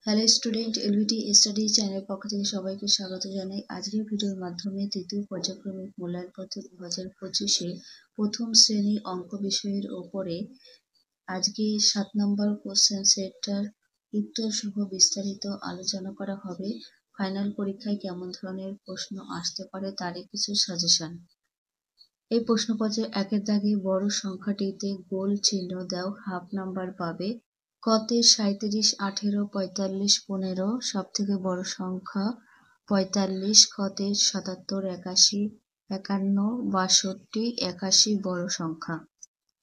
Hello student, এলভিটি study চ্যানেলের পক্ষ থেকে সবাইকে স্বাগত জানাই। আজকের ভিডিওর মাধ্যমে তৃতীয় পর্যায়ক্রমিক মূল্যায়ন পদ্ধতি 2025-এ প্রথম শ্রেণী অঙ্ক বিষয়ের ওপরে আজকে 7 নম্বর কোশ্চেন সেটটার উত্তর সহ বিস্তারিত আলোচনা করা হবে। ফাইনাল পরীক্ষায় কেমন ধরনের প্রশ্ন আসতে পারে তারই কিছু সাজেশন। এই প্রশ্নপত্রে একের দাগে বড় সংখ্যাটিতে গোল চিহ্ন দাও, হাফ নাম্বার পাবে। কতে 37, 18, 45, 15 সব থেকে বড় সংখ্যা 45, খতে 77, 81, 51, 62, 81 বড় সংখ্যা।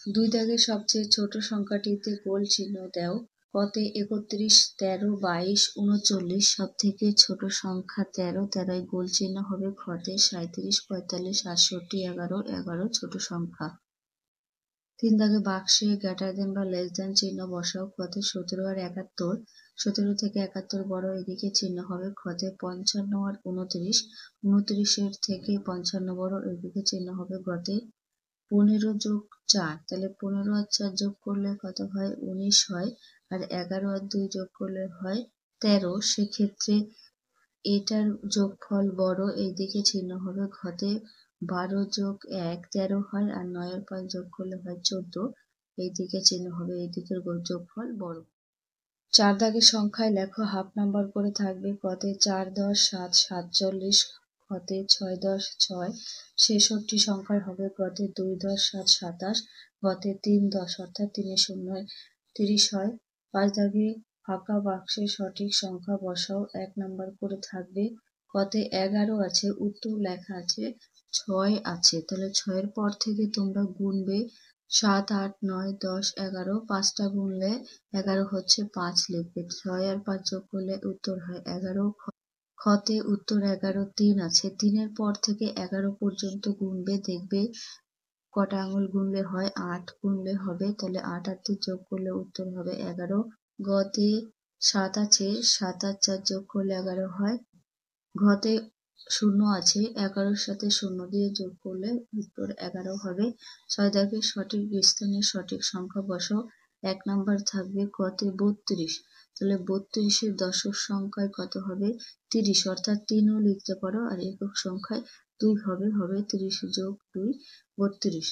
দুই দাগে সবচেয়ে ছোট সংখ্যাটিতে গোল চিহ্ন দাও। কতে 31, 13, 22, 39 সব থেকে ছোট সংখ্যা 13, 13 গোল চিহ্ন হবে। খতে 37, 45, 68, 11, 11 ছোট সংখ্যা। তিন দাগে বাক্সে গ্রেটার দেন বা লেস দেন চিহ্ন বসাও। খতে 17 আর 71, 17 থেকে 71 বড়, এদিকে চিহ্ন হবে। খতে 55 আর 29, 29 থেকে 55 বড়, এদিকে চিহ্ন হবে। গতে 15 যোগ 4, তাহলে 15 আর 4 যোগ করলে কত হয়? 19 হয়। আর 11 আর 2 যোগ করলে হয় 13, সেক্ষেত্রে এটার যোগফল বড়, এইদিকে চিহ্ন হবে। ঘতে 12 যোগ 1 13 হয়, আর 9 আর 5 যোগ করলে হয় 14, এইদিকে চিহ্ন হবে। এইদিকের যোগফল বড়। চার দাগের সংখ্যায় লেখো, হাফ নাম্বার করে থাকবে। কতে 4 10 7 47, খতে 6 10 6 66 সংখ্যায় হবে। গতে 2 10 7 27, গতে 3 10 অর্থাৎ 3 0 30 হয়। পাঁচ দাগে ফাঁকা বাক্সে সঠিক সংখ্যা বসাও, 1 নাম্বার করে থাকবে। কতে 11 আছে, উত্তর লেখা আছে 6 আছে, তাহলে 6 এর পর থেকে তোমরা গুনবে 7 8 9 10 11, 5টা গুনলে 11 হচ্ছে 5 লিখবে। 6 আর 5 যোগ করলে উত্তর হয় 11। খতে উত্তর 11, 3 আছে, 3 এর পর থেকে 11 পর্যন্ত গুনবে, দেখবে কটা আঙুল গুনলে হয়? 8 গুনলে হবে, তাহলে 8 আর 3 যোগ করলে উত্তর হবে 11। গতে 7 আছে, 7 আর 4 যোগ করলে 11 হয়। ঘতে 0 আছে, 11-র সাথে 0 দিয়ে যোগ করলে উত্তর 11 হবে। 6 দাগে সঠিক স্থানে সঠিক সংখ্যা বসাও, 1 নাম্বার থাকবে। কতে 32, তাহলে 32-এর দশক সংখ্যায় কত হবে? 30, অর্থাৎ 3ও লিখতে পারো, আর একক সংখ্যায় 2 হবে, 30 যোগ 2 32।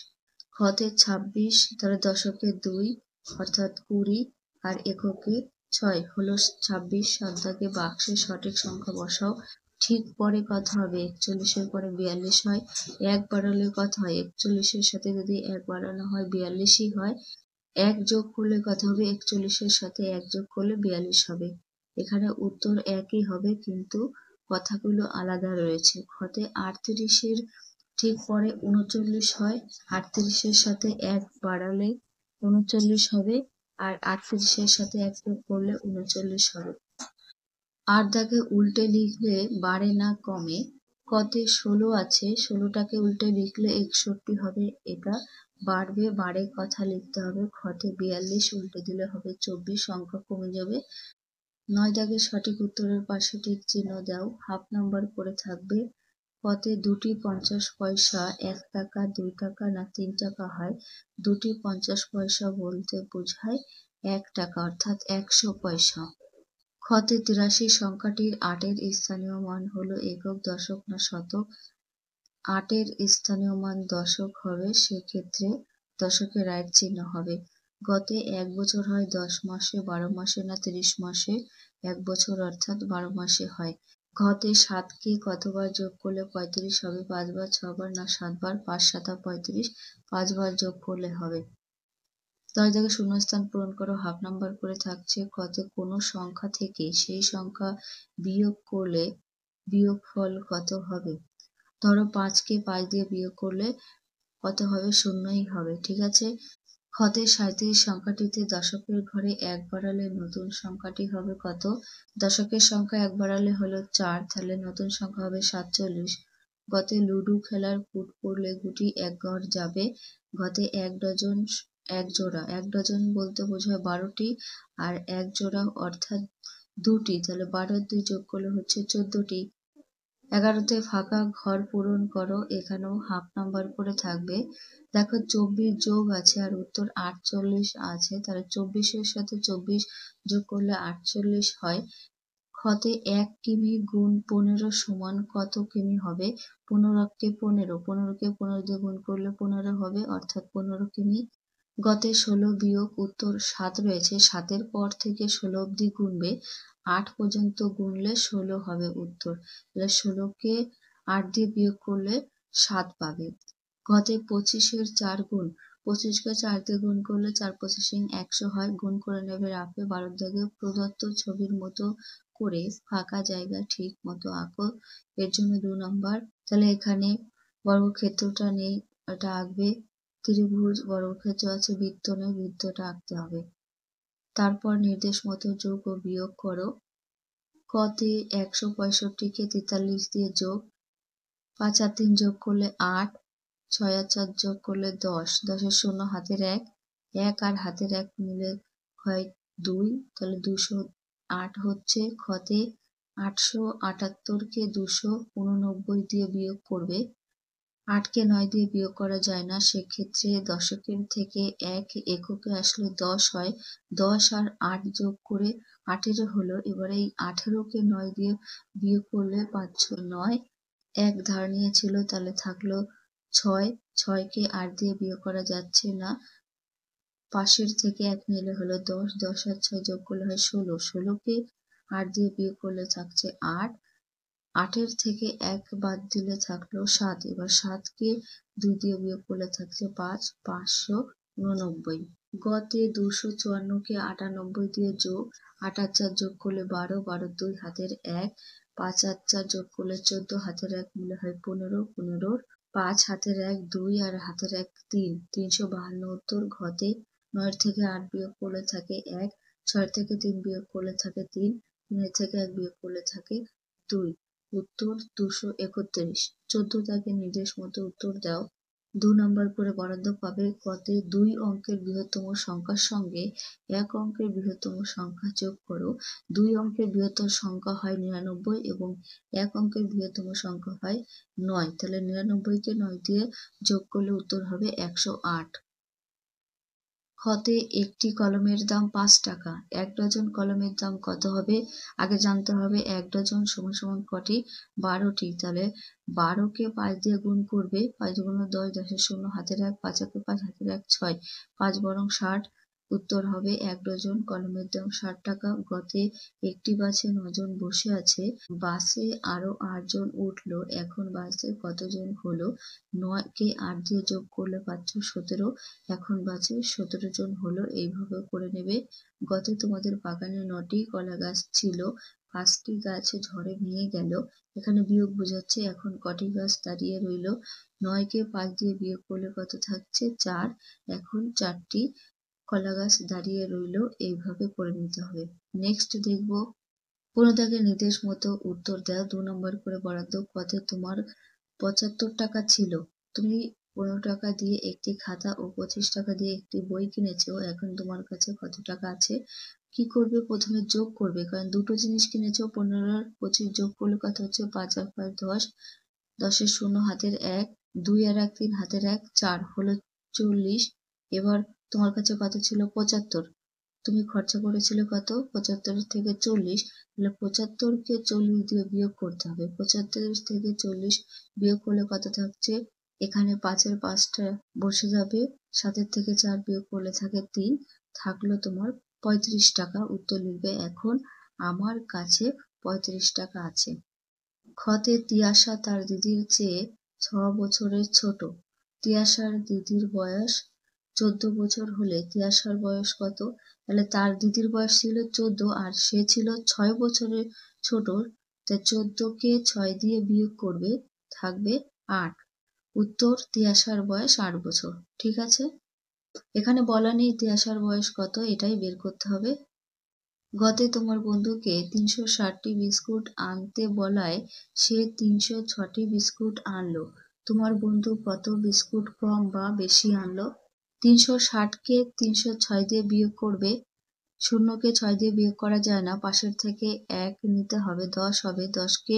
খতে 26, তাহলে দশকে 2 অর্থাৎ 20, আর এককে 6 হলো 26। 7 দাগে বাক্সে সঠিক সংখ্যা বসাও, ঠিক পরে কত হবে? 41-এর পরে 42 হয়। 1 বাড়ালে কত হয়? 41-এর সাথে যদি 1 বাড়ানো হয় 42ই হয়। 1 যোগ করলে কত হবে? 41-এর সাথে 1 যোগ করলে 42 হবে। এখানে উত্তর একই হবে, কিন্তু কথাগুলো আলাদা রয়েছে। খতে 38-এর ঠিক পরে 39 হয়, 38-এর সাথে 1 বাড়ালে 39 হবে, আর 38-এর সাথে 1 যোগ করলে 39 হবে। 8 দাগে উল্টে লিখলে বাড়ে না কমে। কতে 16 আছে, 16টাকে উল্টে লিখলে 61 হবে, এটা বাড়বে, বাড়ে কথা লিখতে হবে। খতে 42 উল্টে দিলে হবে 24, সংখ্যা কমে যাবে। 9 দাগে সঠিক উত্তরের পাশে টিক চিহ্ন দাও, হাফ নাম্বার করে থাকবে। কতে 2টি 50 পয়সা 1 টাকা, 2 টাকা না 3 টাকা হয়? 2টি 50 পয়সা বলতে বোঝায় 1 টাকা, অর্থাৎ 100 পয়সা। খতে 83 সংখ্যাটির 8 এর স্থানীয় মান হলো একক, দশক না শতক? 8 এর স্থানীয় মান দশক হবে, সেক্ষেত্রে দশকে রাইট চিহ্ন হবে। গতে 1 বছর হয় 10 মাসে, 12 মাসে না 30 মাসে? 1 বছর অর্থাৎ 12 মাসে হয়। ঘতে 7 কে কতবার যোগ করলে 35 হবে? 5 বার, 6 বার না 7 বার? 5 7 35, 5 বার যোগ করলে হবে। 10 দাগে শূন্যস্থান পূরণ করো, হাফ নাম্বার করে থাকছে। কতে কোনো সংখ্যা থেকে সেই সংখ্যা বিয়োগ করলে বিয়োগফল কত হবে? ধরো 5 কে 5 দিয়ে বিয়োগ করলে কত হবে? 0ই হবে, ঠিক আছে। খতে 37 সংখ্যাটিতে দশকের ঘরে 1 বাড়ালে নতুন সংখ্যাটি হবে কত? দশকের সংখ্যা 1 বাড়ালে হলো 4, তাহলে নতুন সংখ্যা হবে 47। গতে লুডু খেলার ফুট পড়লে গুটি 1 ঘর যাবে। গতে 1 ডজন 1 জোড়া, 1 ডজন বলতে বোঝায় 12টি, আর 1 জোড়া অর্থাৎ 2টি, তাহলে 12 আর 2 যোগ করলে হচ্ছে 14টি। 11তে ফাঁকা ঘর পূরণ করো, এখানেও হাফ নাম্বার করে থাকবে। দেখো 24 যোগ আছে আর উত্তর 48 আছে, তাহলে 24-এর সাথে 24 যোগ করলে 48 হয়। খতে 1 কিমি গুণ 15 সমান কত কিমি হবে? 15 কে 15 দিয়ে গুণ করলে 15 হবে, অর্থাৎ 15 কিমি। গতে 16 বিয়োগ উত্তর 7 রয়েছে, 7-এর পর থেকে 16 অব্দি গুনবে, 8 পর্যন্ত গুনলে 16 হবে উত্তর। তাহলে 16-কে 8 দিয়ে বিয়োগ করলে 7 পাবে। গতে 25-এর 4 গুণ, 25-কে 4 দিয়ে গুণ করলে 4 25 100 হয়, গুণ করে নেবে রাফে। 12 দাগে প্রদত্ত ছবির মতো করে ফাঁকা জায়গা ঠিক মতো আঁকো, এর জন্য 2 নাম্বার। তাহলে এখানে বর্গক্ষেত্রটা নেই, এটা আঁকবে। ত্রিভুজ, বর্গক্ষেত্র আছে, বৃত্ত নেই, বৃত্তটা আঁকতে হবে। তারপর নির্দেশ মতো যোগ ও বিয়োগ করো। কতে 165-কে 43 দিয়ে যোগ, 5 আর 3 যোগ করলে 8, 6 আর 4 যোগ করলে 10, 10-এর শূন্য হাতের 1, 1 আর হাতের 1 মিলে হয় 2, তাহলে 208 হচ্ছে। খতে 878-কে 289 দিয়ে বিয়োগ করবে। 8-কে 9 দিয়ে বিয়োগ করা যায় না, সেক্ষেত্রে দশকের থেকে 1 এককে আসলে 10 হয়। 10 আর 8 যোগ করে 18 হলো। এবার এই 18-কে 9 দিয়ে বিয়োগ করলে 5 9, 1 ধার নিয়েছিল, তাহলে থাকলো 6, 6-কে 8 দিয়ে বিয়োগ করা যাচ্ছে না, পাশের থেকে 1 নিলে হলো 10, 10 আর 6 যোগ করলে হয় 16, 16-কে 8 দিয়ে বিয়োগ করলে থাকছে 8, 8-এর থেকে 1 বাদ দিলে থাকলো 7, এবার 7-কে 2 দিয়ে বিয়োগ করলে থাকছে 5, 589। গতে 254-কে 98 দিয়ে যোগ, 8 আর 4 যোগ করলে 12, 12 2 হাতের 1, 5 আর 4 যোগ করলে 14, হাতের 1 মিলে হয় 15, 15 5 হাতের 1 2 আর হাতের 1 3, 352 উত্তর। ঘতে 9 থেকে 8 বিয়োগ করলে থাকে 1, 6 থেকে 3 বিয়োগ করলে থাকে 3, 3 থেকে 1 বিয়োগ করলে থাকে 2, উত্তর 231। 14 দাগে নির্দেশ মতো উত্তর দাও, 2 নাম্বার করে বরাদ্দ পাবে। কতে 2 অঙ্কের বৃহত্তম সংখ্যার সঙ্গে 1 অঙ্কের বৃহত্তম সংখ্যা যোগ করো। 2 অঙ্কের বৃহত্তম সংখ্যা হয় 99 এবং 1 অঙ্কের বৃহত্তম সংখ্যা হয় 9, তাহলে 99-কে 9 দিয়ে যোগ করলে উত্তর হবে 108। খতে একটি কলমের দাম 5 টাকা, 1 ডজন কলমের দাম কত হবে? আগে জানতে হবে 1 ডজন সমান সমান কটি? 12টি, তাহলে 12-কে 5 দিয়ে গুণ করবে, 5 গুণ 10, 10-এর শূন্য হাতের 1, 5 একে 5 হাতের 1 6, 5 বরং 60, উত্তর হবে 1 ডজন কলমের দাম 60 টাকা। গতে একটি বাসে 9 জন বসে আছে, বাসে আরো 8 জন উঠলো, এখন বাসে কতজন হলো? 9-কে 8 দিয়ে যোগ করলে পাচ্ছ 17, এখন বাসে 17 জন হলো, এইভাবে করে নেবে। গতে তোমাদের বাগানে 9টি কলা গাছ ছিল, 5টি গাছ ঝড়ে ভেঙে গেল, এখানে বিয়োগ বোঝাচ্ছে, এখন কটি গাছ দাঁড়িয়ে রইল? 9-কে 5 দিয়ে বিয়োগ করলে কত থাকছে? 4, এখন 4টি কলা গাছ দাঁড়িয়ে রইল, এইভাবে করে নিতে হবে। নেক্সট দেখব 15 দাগের নির্দেশ মতো উত্তর দাও, 2 নম্বর করে বরাদ্দ। কতে তোমার 75 টাকা ছিল, তুমি 15 টাকা দিয়ে একটি খাতা ও 25 টাকা দিয়ে একটি বই কিনেছো, এখন তোমার কাছে কত টাকা আছে? কি করবে? প্রথমে যোগ করবে, কারণ দুটো জিনিস কিনেছো, 15 আর 25 যোগ করলে কত হচ্ছে? 5 আর 5 10, 10-এর শূন্য হাতের 1, 2 আর 1 3 হাতের 1 4 হলো 40। এবার তোমার কাছে কত ছিল? 75, তুমি খরচা করেছিলে কত? 75 থেকে 40, তাহলে 75-কে 40 দিয়ে বিয়োগ করতে হবে। 75 থেকে 40 বিয়োগ করলে কত থাকছে? এখানে 5-এর 5টা বসে যাবে, 7-এর থেকে 4 বিয়োগ করলে থাকে 3, থাকলো তোমার 35 টাকা। উত্তর লিখবে, এখন আমার কাছে 35 টাকা আছে। খতে তিয়াশা তার দিদির চেয়ে 6 বছরের ছোট, তিয়াশার দিদির বয়স 14 বছর হলে তিয়াশার বয়স কত? তাহলে তার দিদির বয়স ছিল 14 আর সে ছিল 6 বছরের ছোট, তাই 14-কে 6 দিয়ে বিয়োগ করবে, থাকবে 8, উত্তর তিয়াশার বয়স 8 বছর। ঠিক আছে, এখানে বলা নেই তিয়াশার বয়স কত, এটাই বের করতে হবে। গতে তোমার বন্ধুকে 360টি বিস্কুট আনতে বলায় সে 306টি বিস্কুট আনলো, তোমার বন্ধু কত বিস্কুট কম বা বেশি আনলো? 360-কে 306 দিয়ে বিয়োগ করবে, শূন্যকে 6 দিয়ে বিয়োগ করা যায় না, পাশের থেকে 1 নিতে হবে, 10 হবে। 10কে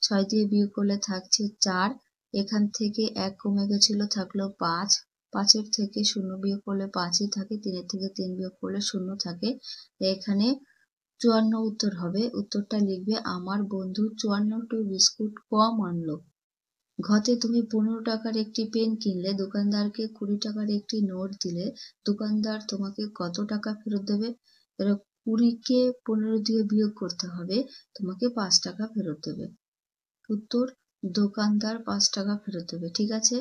6 দিয়ে বিয়োগ করলে থাকছে 4, এখান থেকে 1 কমে গেছিল, থাকলো 5, 5-এর থেকে 0 বিয়োগ করলে 5ই থাকে, 3-এর থেকে 3 বিয়োগ করলে 0 থাকে। এখানে 54 উত্তর হবে। উত্তরটা লিখবে, আমার বন্ধু 54টি বিস্কুট কম আনলো। ঘতে তুমি 15 টাকার একটি পেন কিনলে, দোকানদারকে 20 টাকার একটি নোট দিলে, দোকানদার তোমাকে কত টাকা ফেরত দেবে? এবার 20কে 15 দিয়ে বিয়োগ করতে হবে, তোমাকে 5 টাকা ফেরত দেবে। উত্তর, দোকানদার 5 টাকা ফেরত দেবে। ঠিক আছে,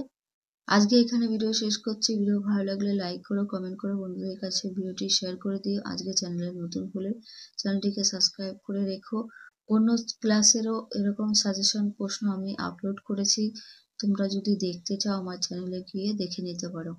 আজকে এখানে ভিডিও শেষ করছি। ভিডিও ভালো লাগলে লাইক করো, কমেন্ট করো, বন্ধুদের কাছে ভিডিওটি শেয়ার করে দিও। আজকে চ্যানেলে নতুন হলে চ্যানেলটিকে সাবস্ক্রাইব করে রেখো। অন্য ক্লাসেরও এরকম সাজেশন প্রশ্ন আমি আপলোড করেছি, তোমরা যদি দেখতে চাও আমার চ্যানেলে গিয়ে দেখে নিতে পারো।